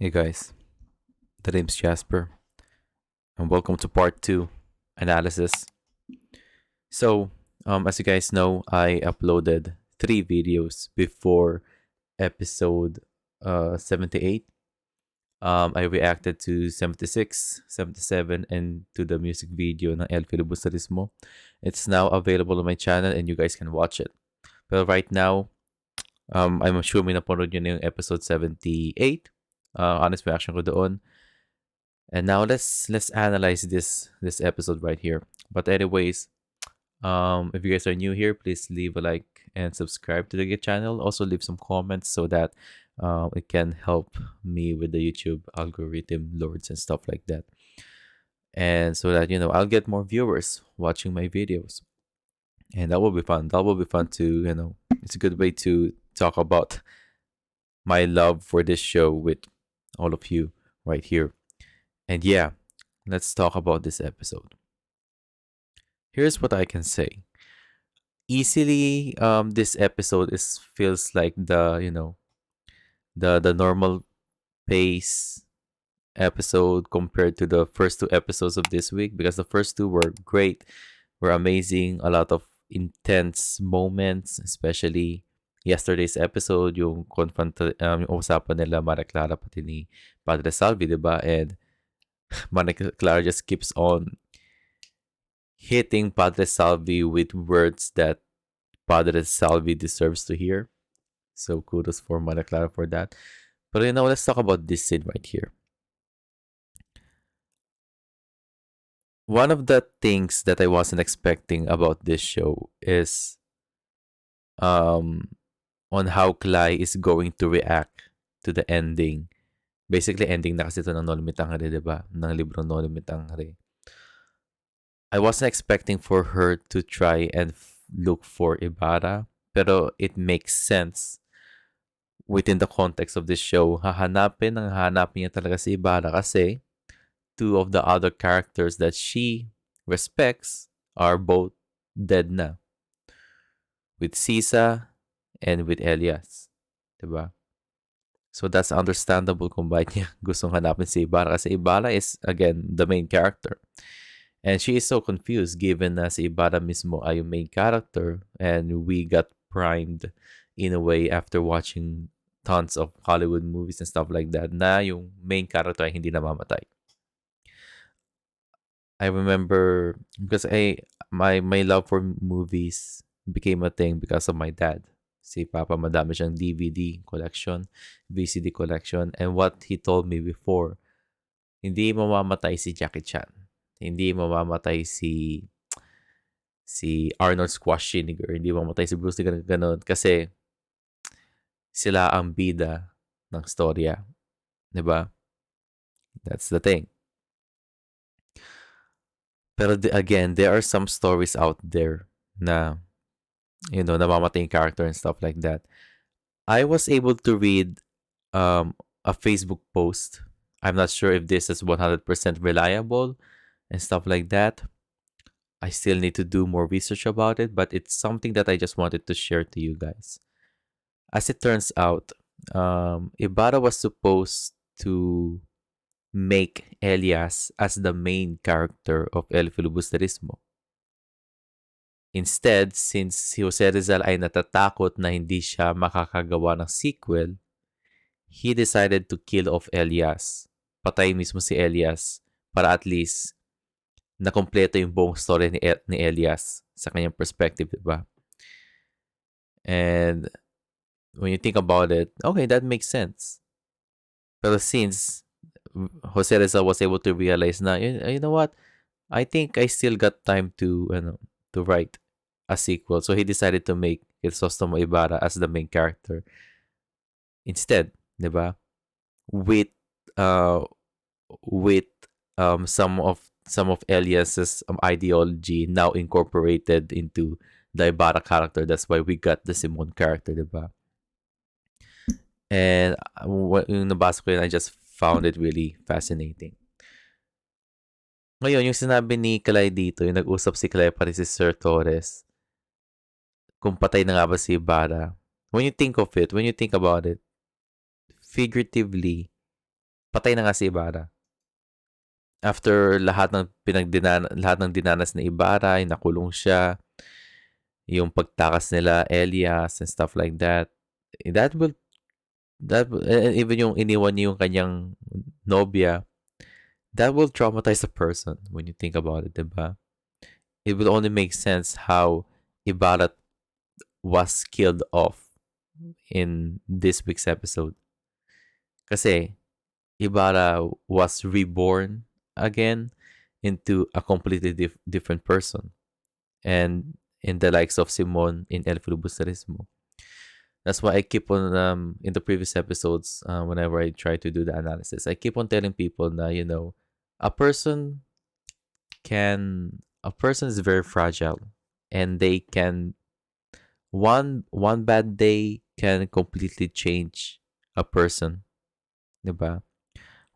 Hey guys, the name's Jasper, and welcome to part two analysis. As you guys know, I uploaded three videos before episode 78. I reacted to 76, 77, and to the music video ng El Filibusterismo. It's now available on my channel and you guys can watch it. But right now, I'm assuming napanood nyo na yung episode 78. Honest reaction ko doon. And now let's analyze this episode right here. But anyways, if you guys are new here, please leave a like and subscribe to the channel. Also leave some comments so that it can help me with the YouTube algorithm lords and stuff like that. And so that I'll get more viewers watching my videos. And that will be fun. That will be fun to, it's a good way to talk about my love for this show with all of you right here. And yeah, let's talk about this episode. Here's what I can say. Easily, this episode is feels like the normal pace episode compared to the first two episodes of this week, because the first two were great, were amazing, a lot of intense moments, especially yesterday's episode, yung usapan nila Mara Clara pati ni Padre Salvi, diba? And Mara Clara just keeps on hitting Padre Salvi with words that Padre Salvi deserves to hear. So kudos for Mara Clara for that. But let's talk about this scene right here. One of the things that I wasn't expecting about this show is um on how Clay is going to react to the ending. Basically, ending na kasi ito ng Noli Me Tangere, diba? Ng libro Noli Me Tangere. I wasn't expecting for her to try and look for Ibarra, pero it makes sense within the context of this show. Hahanapin niya talaga si Ibarra kasi two of the other characters that she respects are both dead na. With Sisa and with Elias. Diba? So that's understandable kung bakit niya gustong hanapin si Ibarra kasi Ibarra is, again, the main character. And she is so confused given na si Ibarra mismo ay yung main character and we got primed in a way after watching tons of Hollywood movies and stuff like that na yung main character ay hindi namamatay. I remember because my love for movies became a thing because of my dad. Si Papa madami siyang DVD collection, VCD collection, and what he told me before, hindi mamamatay si Jackie Chan. Hindi mamamatay si Arnold Schwarzenegger, hindi mamamatay si Bruce Lee, ganun. Kasi sila ang bida ng storya. Diba? That's the thing. Pero again, there are some stories out there na, namamatay yung character and stuff like that. I was able to read a Facebook post. I'm not sure if this is 100% reliable and stuff like that. I still need to do more research about it, but it's something that I just wanted to share to you guys. As it turns out, Ibarra was supposed to make Elias as the main character of El Filibusterismo. Instead, since si Jose Rizal ay natatakot na hindi siya makakagawa ng sequel, he decided to kill off Elias. Patay mismo si Elias para at least nakompleto yung buong story ni Elias sa kanyang perspective, diba? And when you think about it, okay, that makes sense. Pero since Jose Rizal was able to realize na, you know what, I think I still got time to write a sequel. So he decided to make Crisostomo Ibarra as the main character instead, diba? With uh with some of Elias's ideology now incorporated into the Ibarra character. That's why we got the Simon character, diba? And yung nabasa ko yun, I just found it really fascinating. Ngayon, yung sinabi ni Kalay dito, yung nag-usap si Kalay pati si Sir Torres, kung patay na nga ba si Ibarra, when you think of it, when you think about it, figuratively, patay na nga si Ibarra. After lahat ng dinanas ni Ibarra, yung nakulong siya, yung pagtakas nila Elias and stuff like that. That will even yung iniwan niya yung kanyang nobya, that will traumatize a person when you think about it, diba? It will only make sense how Ibarra was killed off in this week's episode. Kasi Ibarra was reborn again into a completely different person. And in the likes of Simon in El Filibusterismo. That's why I keep on, in the previous episodes, whenever I try to do the analysis, I keep on telling people that, a person a person is very fragile, and they can, one bad day can completely change a person, diba?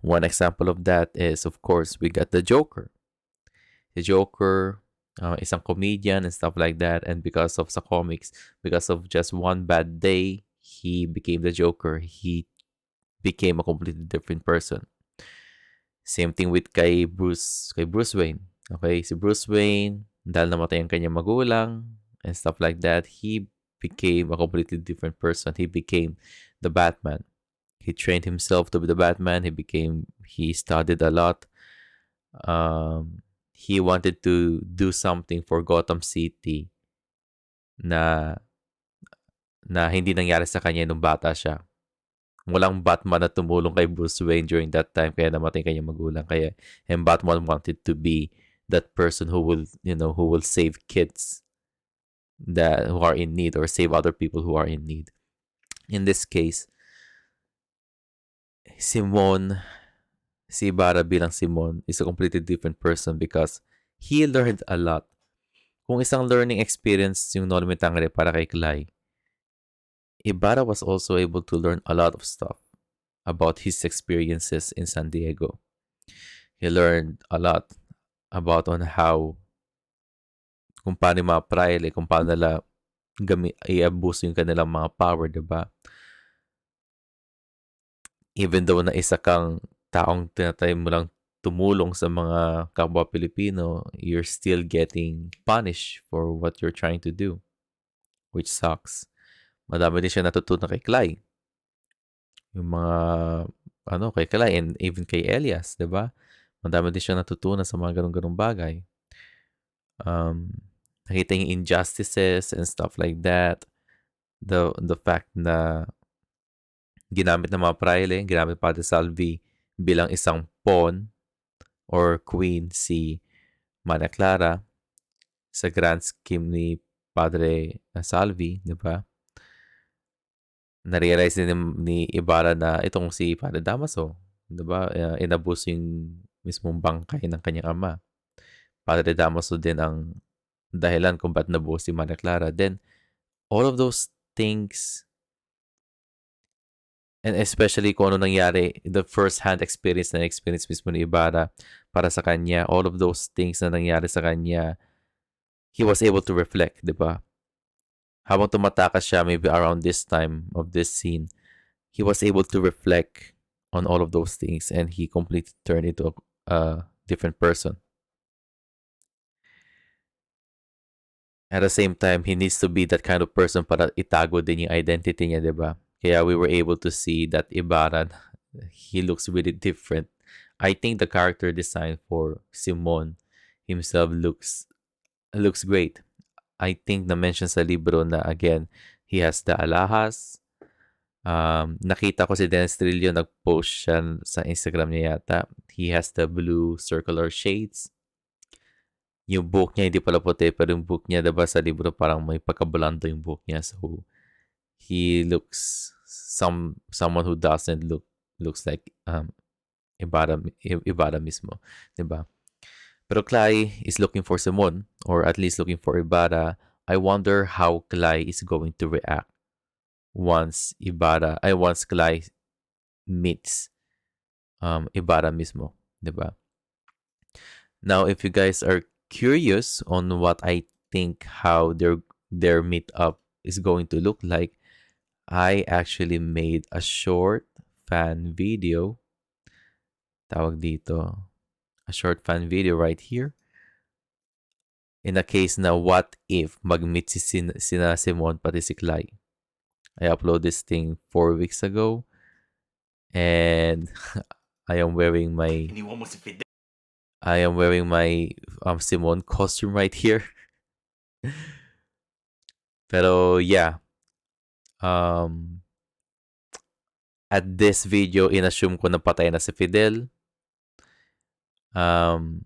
One example of that is, of course, we got the Joker. The Joker, isang comedian and stuff like that, and because of sa comics, because of just one bad day, he became the Joker. He became a completely different person. Same thing with kay Bruce Wayne. Okay, si Bruce Wayne, dahil namatay ang kanyang magulang and stuff like that, he became a completely different person. He became the Batman. He trained himself to be the Batman. He studied a lot. He wanted to do something for Gotham City na hindi nangyari sa kanya nung bata siya. Walang Batman na tumulong kay Bruce Wayne during that time, kaya namatay kanyang magulang. And Batman wanted to be that person who will save kids who are in need, or save other people who are in need. In this case, si Ibarra bilang Simon is a completely different person because he learned a lot. Kung isang learning experience yung Noli Me Tangere para kay Clay, Ibarra was also able to learn a lot of stuff about his experiences in San Diego. He learned a lot about on how, kung paano yung mga praile, kung paano nila i-abuse yung kanilang mga power, diba? Even though na isa kang taong tinatay mo lang tumulong sa mga kapwa Pilipino, you're still getting punished for what you're trying to do, which sucks. Madami din siya natutunan kay Clay. Yung mga, kay Clay and even kay Elias, di ba? Madami din siya natutunan sa mga ganung-ganung bagay. Nakita yung injustices and stuff like that. The fact na ginamit ng mga praile, ginamit pa de Salvi bilang isang pawn or queen si Mana Clara sa grand scheme ni Padre Salvi, di ba? Na-realize din ni Ibarra na itong si Padre Damaso, di ba? Inabuse yung mismong bangkay ng kanyang ama. Padre Damaso din ang dahilan kung ba't nabuo si Mana Clara. Then, all of those things, and especially kung ano nangyari, the first-hand experience mismo ni Ibarra para sa kanya, all of those things na nangyari sa kanya, he was able to reflect, di ba? Habang tumatakas siya, maybe around this time of this scene, he was able to reflect on all of those things, and he completely turned into a different person. At the same time, he needs to be that kind of person para itago din yung identity niya, di ba? Kaya we were able to see that Ibarra, he looks really different. I think the character design for Simon himself looks great. I think na-mention sa libro na, again, he has the alahas. Nakita ko si Dennis Trillo, nag-post siya sa Instagram niya yata. He has the blue circular shades. Yung book niya hindi pala puti, pero yung book niya, diba, sa libro parang may pagkabulando yung book niya. So, he looks someone who doesn't looks like Ibarra mismo, diba? Pero Clay is looking for Simon, or at least looking for Ibarra. I wonder how Clay is going to react once Clay meets Ibarra mismo, diba? Now, if you guys are curious on what I think how their meetup is going to look like, I actually made a short fan video tawag dito, a short fan video right here. In a case na what if mag-meet sina Simon pati si Clay. I upload this thing 4 weeks ago and I am wearing my I am wearing my Simon costume right here. Pero yeah, um at this video inassume ko na patay na si Fidel. Um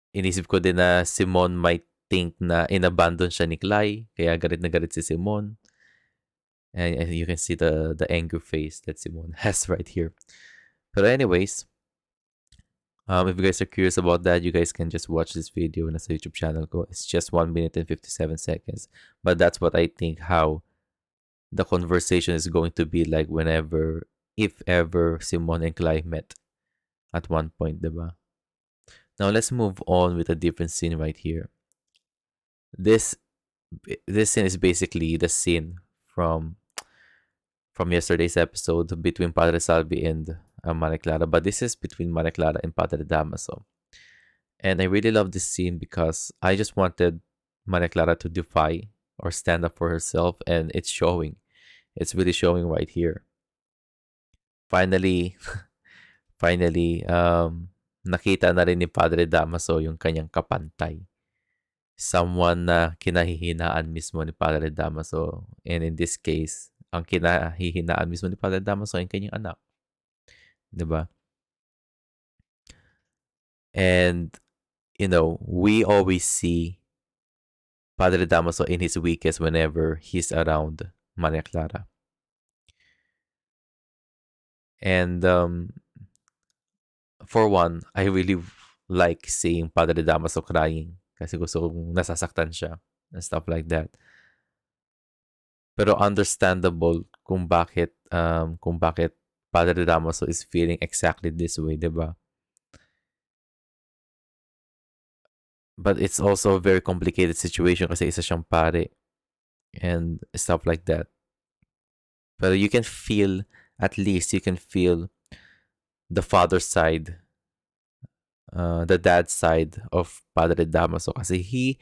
Inisip ko din na Simon might think na inabandon siya ni Clay, kaya galit na galit si Simon. And you can see the angry face that Simon has right here. But anyways, if you guys are curious about that, you guys can just watch this video in sa YouTube channel ko. It's just 1 minute and 57 seconds. But that's what I think how the conversation is going to be like whenever, if ever, Simon and Clay met at one point, diba? Now let's move on with a different scene right here. This scene is basically the scene from yesterday's episode between Padre Salvi and Maria Clara, but this is between Maria Clara and Padre Damaso. And I really love this scene because I just wanted Maria Clara to defy or stand up for herself, and it's showing. It's really showing right here. Finally, nakita na rin ni Padre Damaso yung kanyang kapantay. Someone na kinahihinaan mismo ni Padre Damaso. And in this case, ang kinahihinaan mismo ni Padre Damaso ay kanyang anak. Diba? And, we always see Padre Damaso in his weakest whenever he's around Maria Clara. And for one, I really like seeing Padre Damaso crying kasi gusto kong nasasaktan siya and stuff like that. Pero understandable kung bakit Padre Damaso is feeling exactly this way, diba? But it's also a very complicated situation kasi isa siyang pare and stuff like that. But you can feel, at least you can feel the father side, the dad side of Padre Damaso kasi he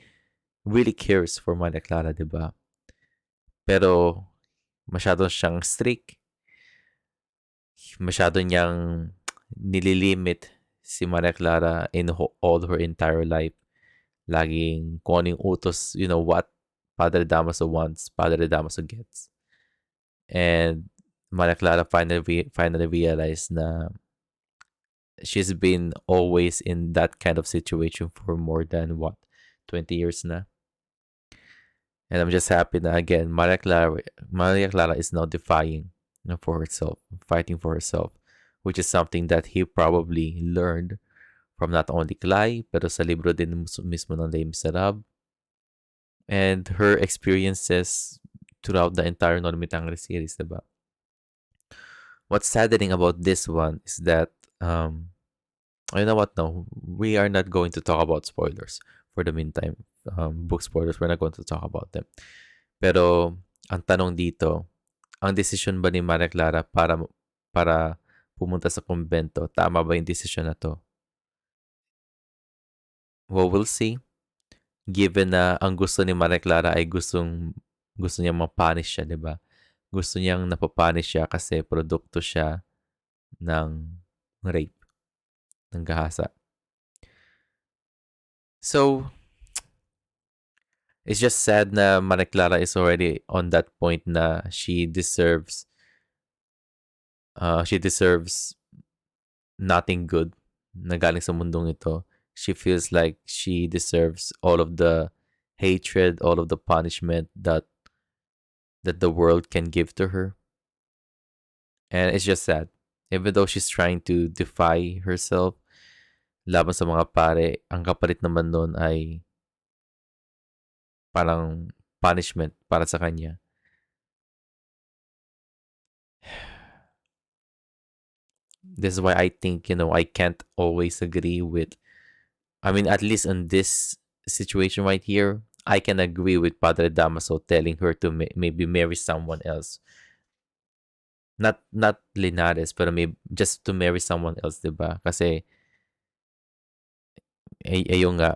really cares for Maria Clara, diba? Pero masyado siyang strict. Masyado niyang nililimit si Maria Clara in all her entire life. Laging kung ano yung utos, what Padre Damaso wants, Padre Damaso gets. And Maria Clara finally realized na she's been always in that kind of situation for more than 20 years na. And I'm just happy na again, Maria Clara is now defying for herself, fighting for herself, which is something that he probably learned from not only Clay, pero sa libro din mismo ng Les Miserables. And her experiences throughout the entire Non Mitangere series, diba? What's saddening about this one is that, you know what, no, we are not going to talk about spoilers for the meantime. Book spoilers, we're not going to talk about them. Pero, ang tanong dito, ang decision ba ni Maria Clara para pumunta sa kumbento, tama ba yung decision na to? Well, we'll see. Given na ang gusto ni Maria Clara ay gusto niyang mapunish siya, di ba? Gusto niyang napapunish siya kasi produkto siya ng rape, ng gahasa. So, it's just sad na Maria Clara is already on that point na she deserves nothing good na galing sa mundong ito. She feels like she deserves all of the hatred, all of the punishment that the world can give to her. And it's just sad. Even though she's trying to defy herself laban sa mga pare, ang kapalit naman nun ay parang punishment para sa kanya. This is why I think, I can't always agree with, at least in this situation right here, I can agree with Padre Damaso telling her to maybe marry someone else. Not Linares, pero may just to marry someone else, 'di ba? Kasi ayun nga,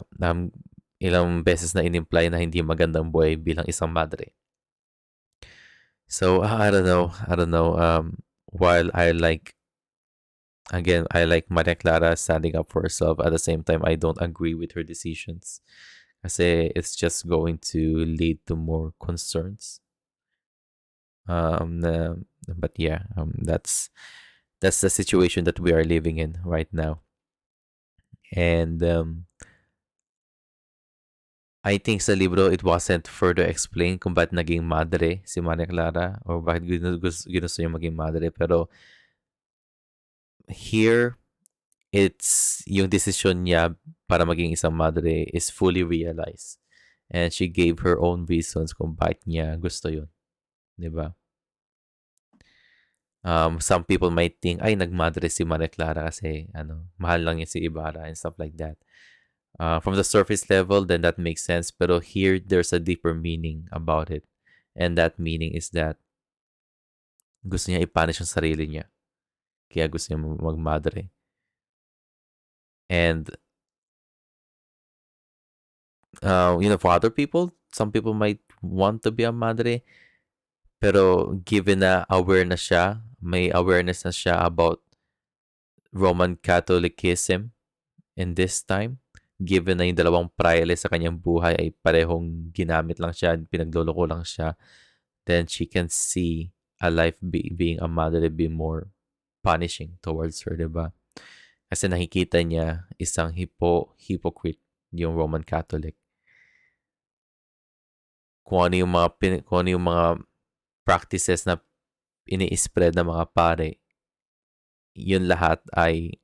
ilang beses na in-imply na hindi magandang buhay bilang isang madre. So, I don't know. I don't know. While I like Maria Clara standing up for herself, at the same time, I don't agree with her decisions. Kasi it's just going to lead to more concerns. Na, but yeah, that's the situation that we are living in right now. And I think sa libro, it wasn't further explained kung bakit naging madre si Maria Clara or bakit ginusto niya maging madre. Pero here, it's yung decision niya para maging isang madre is fully realized. And she gave her own reasons kung bakit niya gusto yun. Di ba? Some people might think, ay, nagmadre si Maria Clara kasi, mahal lang niya si Ibarra and stuff like that. From the surface level, then that makes sense. Pero here, there's a deeper meaning about it. And that meaning is that gusto niya i-punish ang sarili niya. Kaya gusto niya magmadre. And, for other people, some people might want to be a madre. Pero given na may awareness na siya about Roman Catholicism in this time, given na yung dalawang praile sa kanyang buhay ay parehong ginamit lang siya, pinagloloko lang siya, then she can see a life being a mother be more punishing towards her, diba? Kasi nakikita niya isang hypocrite yung Roman Catholic. Kung ano yung mga practices na ini-spread ng mga pare, yun lahat ay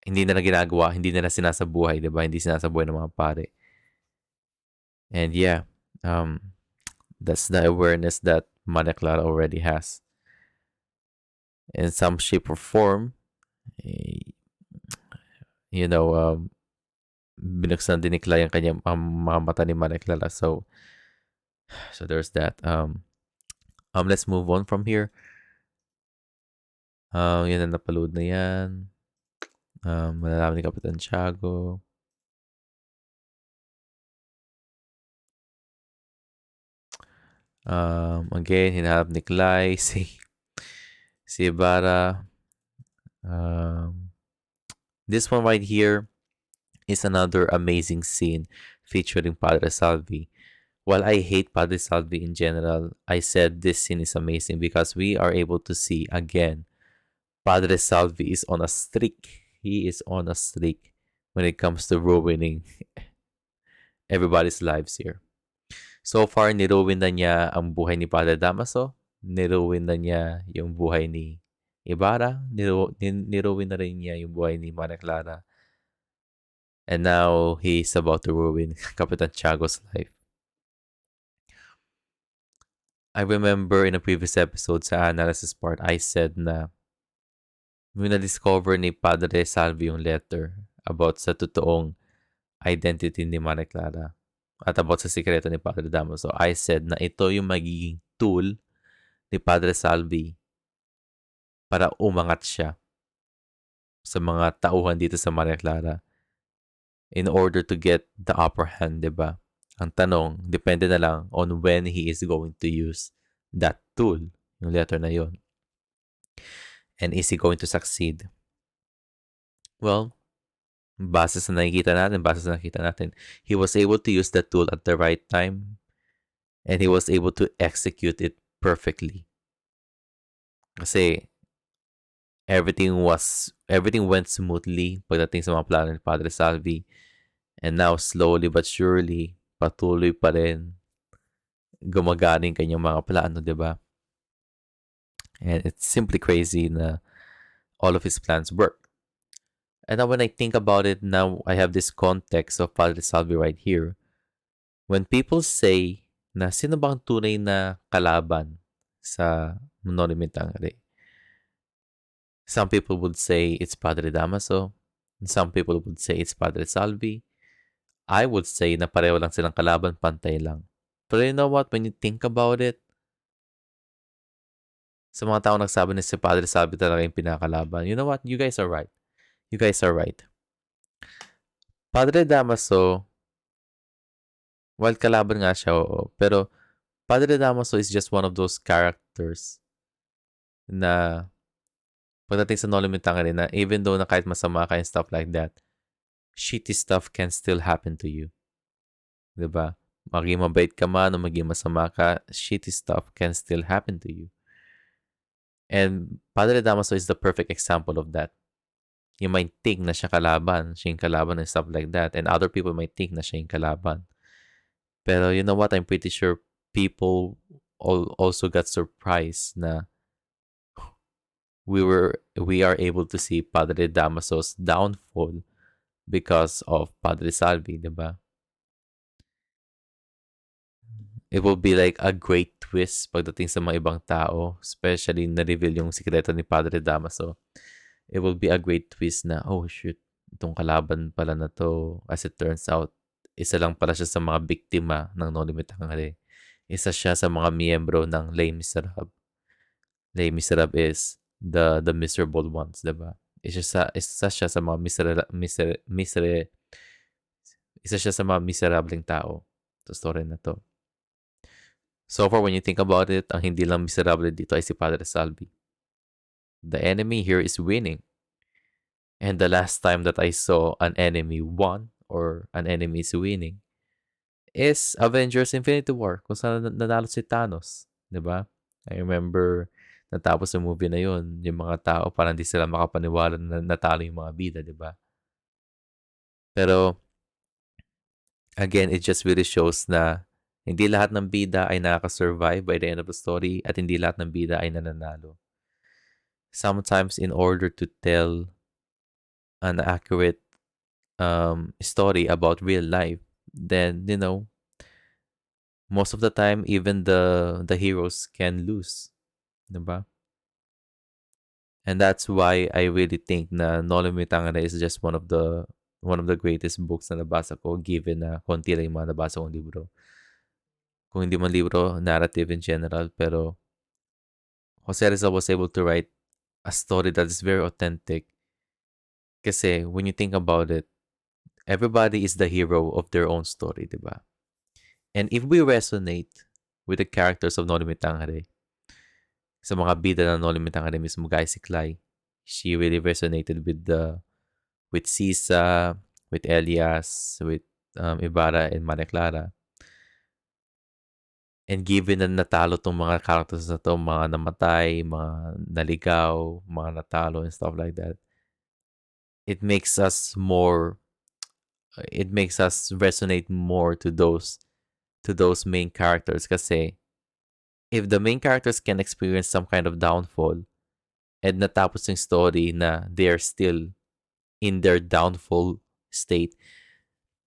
hindi nila ginagawa, hindi nila sinasabuhay, 'di ba? Hindi sinasabuhay ng mga pare. And yeah, that's the awareness that Maria Clara already has. In some shape or form, eh, you know, binuksan din ni Clara yung kanyang mga mata ni Maria Clara. So there's that. Let's move on from here. Yan ang napalood na yan. Malalaman ni Kapitan Tiago. Again, hinahanap ni Clay si Ibarra. This one right here is another amazing scene featuring Padre Salvi. While I hate Padre Salvi in general, I said this scene is amazing because we are able to see again Padre Salvi is on a streak. He is on a streak when it comes to ruining everybody's lives here. So far, niruwin na niya ang buhay ni Padre Damaso. Niruwin na niya yung buhay ni Ibarra. Niruwin na rin niya yung buhay ni Maria Clara. And now, he's about to ruin Kapitan Tiago's life. I remember in a previous episode sa analysis part, I said na nung na-discover ni Padre Salvi yung letter about sa totoong identity ni Maria Clara at about sa sikreto ni Padre Damaso, I said na ito yung magiging tool ni Padre Salvi para umangat siya sa mga tauhan dito sa Maria Clara in order to get the upper hand, di ba? Ang tanong, depende na lang on when he is going to use that tool, yung letter na yon. And is he going to succeed? Well, base sa nakita natin, he was able to use the tool at the right time and he was able to execute it perfectly. Kasi everything went smoothly pagdating sa mga plano ni Padre Salvi. And now, slowly but surely, patuloy pa rin gumagaling kanyang mga plano, di ba? And it's simply crazy na all of his plans work. And now when I think about it, now I have this context of Padre Salvi right here. When people say na sino bang tunay na kalaban sa Monumento Angre? Some people would say it's Padre Damaso. And some people would say it's Padre Salvi. I would say na pareho lang silang kalaban, pantay lang. But you know what? When you think about it, Sa mga tao nagsabi na si Padre Salvi talaga yung pinakalaban. You know what? You guys are right. You guys are right. Padre Damaso, while kalaban nga siya, oo. Pero Padre Damaso is just one of those characters na pagdating sa No Limit Tangere na even though na kahit masama ka and stuff like that, shitty stuff can still happen to you. 'Di ba? Maging mabait ka man o maging masama ka, shitty stuff can still happen to you. And Padre Damaso is the perfect example of that. You might think na siya yung kalaban and stuff like that. And other people might think na siya yung kalaban. Pero you know what? I'm pretty sure people also got surprised na we are able to see Padre Damaso's downfall because of Padre Salvi, di ba? It will be like a great twist pagdating sa mga ibang tao, especially na-reveal yung sikreto ni Padre Damaso. It will be a great twist na, oh shoot, itong kalaban pala na to. As it turns out, isa lang pala siya sa mga biktima ng No Limit Hangare. Isa siya sa mga miyembro ng Les Miserables. Les Miserables is the miserable ones, diba? Isa siya sa mga isa siya sa mga miserableng tao sa story na to. So far, when you think about it, ang hindi lang miserable dito ay si Padre Salvi. The enemy here is winning. And the last time that I saw an enemy won or an enemy is winning is Avengers Infinity War kung saan nanalo si Thanos. 'Di ba? I remember natapos yung movie na yun, yung mga tao parang hindi sila makapaniwala na natalo yung mga bida, 'di ba? Pero again, it just really shows na hindi lahat ng bida ay nakaka-survive by the end of the story at hindi lahat ng bida ay nananalo. Sometimes in order to tell an accurate story about real life, then most of the time even the heroes can lose, diba? And that's why I really think na No Limit Tangere is just one of the greatest books na nabasa ko, given na konti lang yung mga nabasa kong libro. Kung hindi man libro, narrative in general, pero Jose Rizal was able to write a story that is very authentic. Kasi when you think about it, everybody is the hero of their own story, diba? And if we resonate with the characters of No Limit Tangere, sa mga bida ng No Limit Tangere mismo, guys, si Clay, she really resonated with Sisa, with Elias, with Ibarra and Maria Clara. And given na natalo tong mga characters na to, mga namatay, mga naligaw, mga natalo and stuff like that, it makes us resonate more to those main characters kasi if the main characters can experience some kind of downfall and natapos yung story na they are still in their downfall state,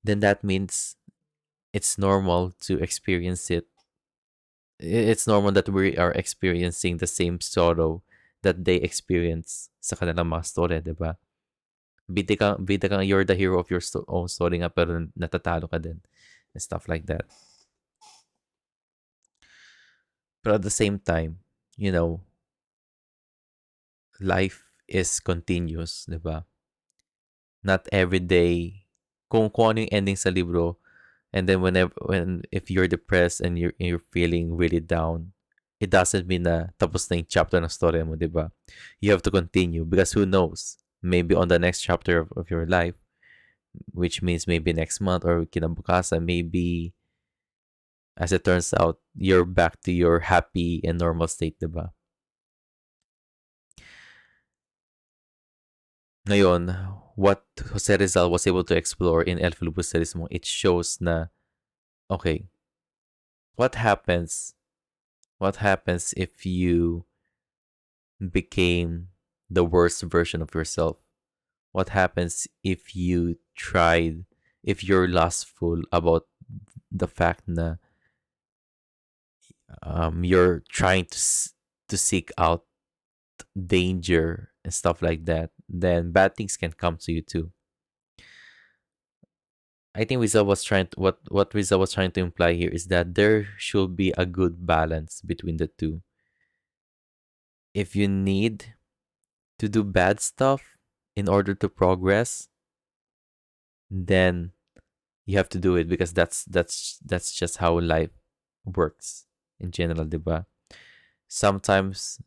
then that means it's normal to experience it. It's normal that we are experiencing the same sorrow that they experience sa kanilang mga story, di ba? Bida kang you're the hero of your own story nga pero natatalo ka din and stuff like that. But at the same time, life is continuous, di ba? Not every day. Kung ano yung ending sa libro, and then if you're depressed and you're feeling really down, it doesn't mean na tapos na yung chapter ng story mo, di ba? You have to continue because who knows? Maybe on the next chapter of your life, which means maybe next month or kinabukasan, maybe as it turns out, you're back to your happy and normal state, di ba? Ngayon, what Jose Rizal was able to explore in El Filibusterismo, it shows na, okay, what happens if you became the worst version of yourself? What happens if you're lustful about the fact na you're trying to seek out danger and stuff like that, then bad things can come to you too. I think Rizal was trying to, what Rizal was trying to imply here is that there should be a good balance between the two. If you need to do bad stuff in order to progress, then you have to do it because that's just how life works in general, diba? Sometimes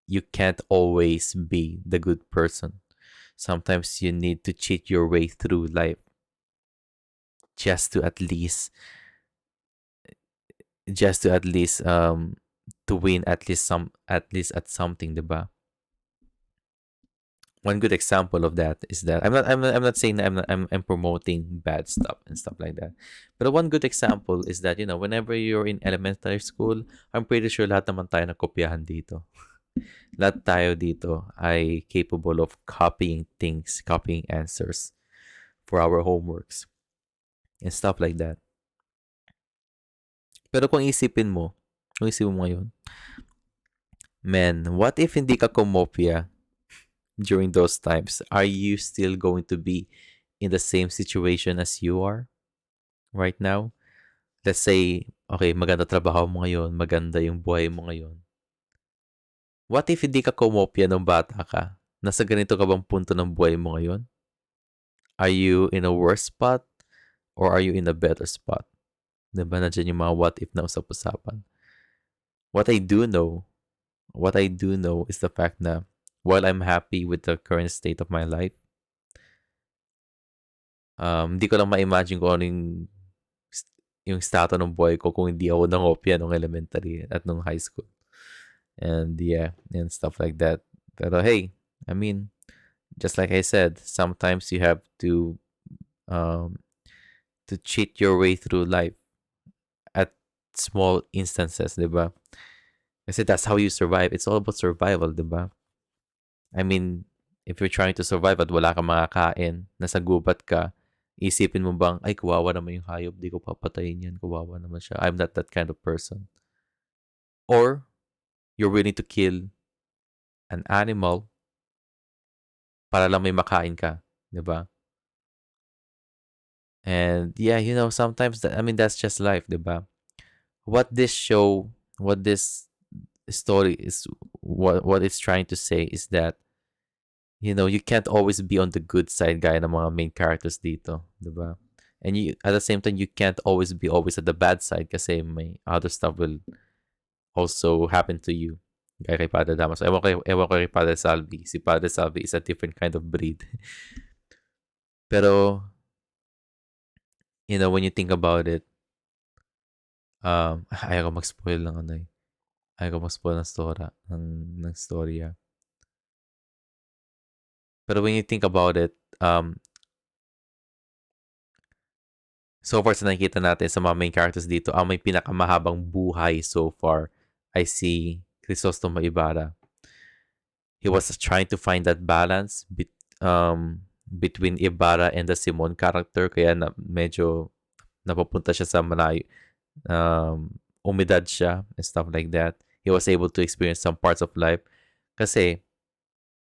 you can't always be the good person. Sometimes you need to cheat your way through life just to at least just to at least to win at least at something, diba? One good example of that is that I'm not saying that I'm promoting bad stuff and stuff like that. But one good example is that, whenever you're in elementary school, I'm pretty sure lahat naman tayo nakopyahan dito. Lahat tayo dito ay capable of copying things, copying answers for our homeworks and stuff like that. Pero kung isipin mo ngayon, man, what if hindi ka kumopya during those times? Are you still going to be in the same situation as you are right now? Let's say, okay, maganda trabaho mo ngayon, maganda yung buhay mo ngayon. What if hindi ka kumopya nung bata ka? Nasa ganito ka bang punto ng buhay mo ngayon? Are you in a worse spot or are you in a better spot? Diba nandiyan yung mga what if na usap-usapan? What I do know, what I do know is the fact na while I'm happy with the current state of my life, hindi ko lang ma-imagine kung ano yung stato ng buhay ko kung hindi ako nangopya nung elementary at nung high school. And yeah, and stuff like that. Pero hey, I mean, just like I said, sometimes you have um to cheat your way through life at small instances, 'di ba? Kasi that's how you survive. It's all about survival, 'di ba? I mean, if you're trying to survive at wala kang makakain, nasa gubat ka, isipin mo bang, ay, kawawa naman yung hayop, di ko papatayin yan, kawawa naman siya. I'm not that kind of person. Or, you're willing to kill an animal para lang may makain ka, di ba? And yeah, sometimes I mean that's just life, di ba? What this story is, what it's trying to say is that you can't always be on the good side gaya ng mga main characters dito, di ba? And at the same time, you can't always be always at the bad side kasi may other stuff will also happen to you. Gaya kay Padre Damaso. Ewan ko kay Padre Salvi. Si Padre Salvi is a different kind of breed. Pero, when you think about it, ayaw ko mag-spoil ng ano eh. Ayaw ko mag-spoil ng storya. Ng storya. Pero when you think about it, so far sa nakikita natin sa mga main characters dito, ang may pinakamahabang buhay so far ay si Crisostomo Ibarra. He was trying to find that balance between Ibarra and the Simon character, kaya medyo napapunta siya sa malayo. Umidad siya and stuff like that. He was able to experience some parts of life kasi,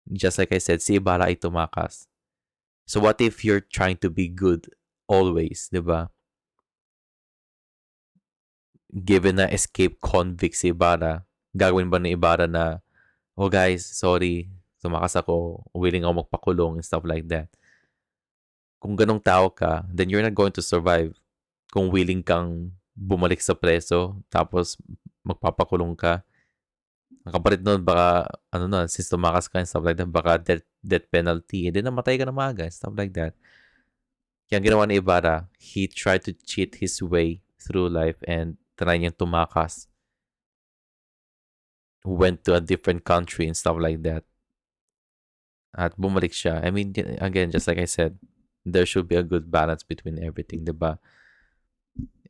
just like I said, si Ibarra ay tumakas. So what if you're trying to be good always, di ba? Given na escape convict si Ibarra, gagawin ba ni Ibarra na, oh guys, sorry, tumakas ako, willing ako magpakulong and stuff like that. Kung ganong tao ka, then you're not going to survive. Kung willing kang bumalik sa preso, tapos magpapakulong ka, ang kapalit nun, baka, since tumakas ka and stuff like that, baka death penalty, and then namatay ka na maaga and stuff like that. Kaya ginawa ni Ibarra, he tried to cheat his way through life and try niyang tumakas. Went to a different country and stuff like that. At bumalik siya. I mean, again, just like I said, there should be a good balance between everything, diba?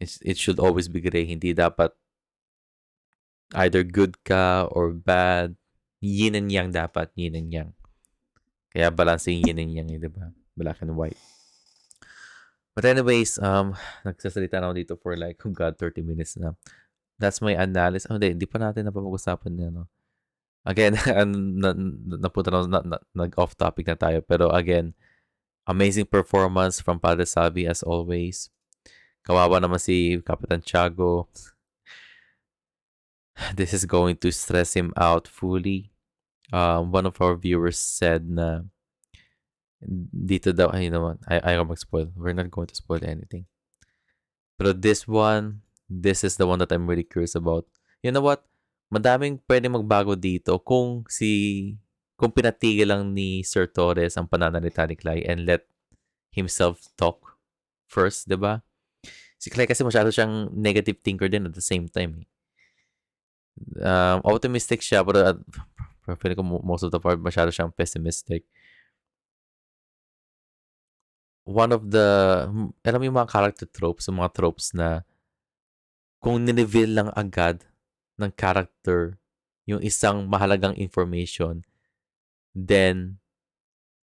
It should always be gray. Hindi dapat either good ka or bad. Yin and yang dapat. Yin and yang. Kaya balancing yin and yang, diba? Black and white. But anyways, nagsasalita na ako dito for like, oh God, 30 minutes na. That's my analysis. Oh, hindi pa natin napapag-usapan niya, no? Again, napunta na, nag-off topic na tayo. Pero again, amazing performance from Padre Salvi as always. Kawawa naman si Kapitan Tiago. This is going to stress him out fully. One of our viewers said na dito daw, ay, you know what, ayaw mag-spoil. We're not going to spoil anything. Pero this one, this is the one that I'm really curious about. You know what? Madaming pwede magbago dito kung pinatigil lang ni Sir Torres ang pananalita ni Clay and let himself talk first, 'di ba? Si Clay kasi masyado siyang negative thinker din at the same time. Optimistic siya pero feeling ko most of the part masyado siyang pessimistic. One of the, alam mo yung mga character tropes, yung mga tropes na kung nireveal lang agad ng character yung isang mahalagang information, then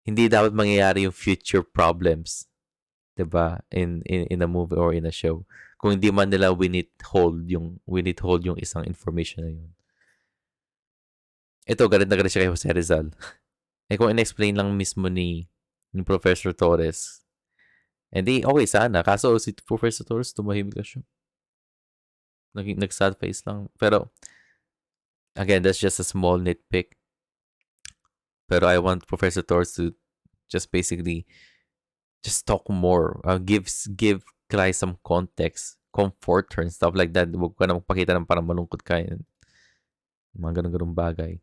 hindi dapat mangyayari yung future problems, 'di ba? In a movie or in a show. Kung hindi man nila we need hold yung isang information na yun. Ito, galit na galit siya kay Jose Rizal. Eh kung in-explain lang mismo ni Professor Torres, edi okay sana. Kaso si Professor Torres tumahimik lang siya. Nag-sad face lang. Pero, again, that's just a small nitpick. Pero I want Professor Torres to just basically just talk more. Give Cly some context, comfort her and stuff like that. Huwag ka na magpakita ng parang malungkot ka. Mga ganun-ganung bagay.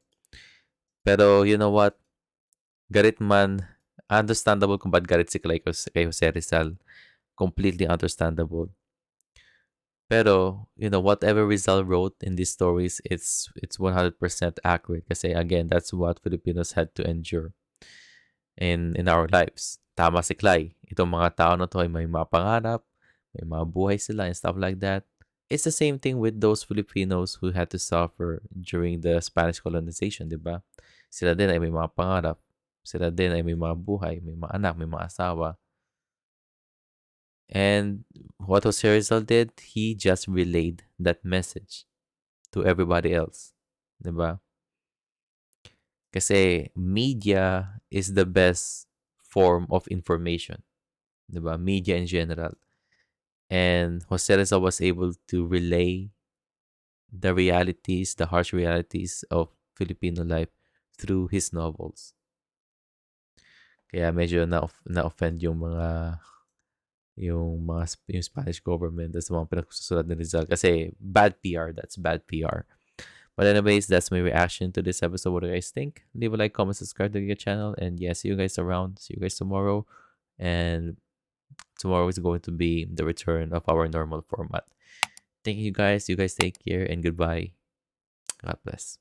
Pero, you know what? Galit man, understandable kung ba't galit si Cly kay Jose Rizal. Completely understandable. Pero, you know, whatever Rizal wrote in these stories, it's 100% accurate. Kasi again, that's what Filipinos had to endure in our lives. Tama si Clay. Itong mga tao na to ay may mga pangarap, may mga buhay sila and stuff like that. It's the same thing with those Filipinos who had to suffer during the Spanish colonization, di ba? Sila din ay may mga pangarap. Sila din ay may mga buhay, may mga anak, may mga asawa. And what Jose Rizal did, he just relayed that message to everybody else. Diba? Kasi media is the best form of information. Diba? Media in general. And Jose Rizal was able to relay the realities, the harsh realities of Filipino life through his novels. Kaya medyo na-offend yung Spanish government sa mga pinagsusulat ni Rizal kasi bad PR, that's bad PR. But anyways, that's my reaction to this episode. What do you guys think? Leave a like, comment, subscribe to the channel, and yeah, see you guys around. See you guys tomorrow, and tomorrow is going to be the return of our normal format. Thank you guys. You guys take care and goodbye. God bless.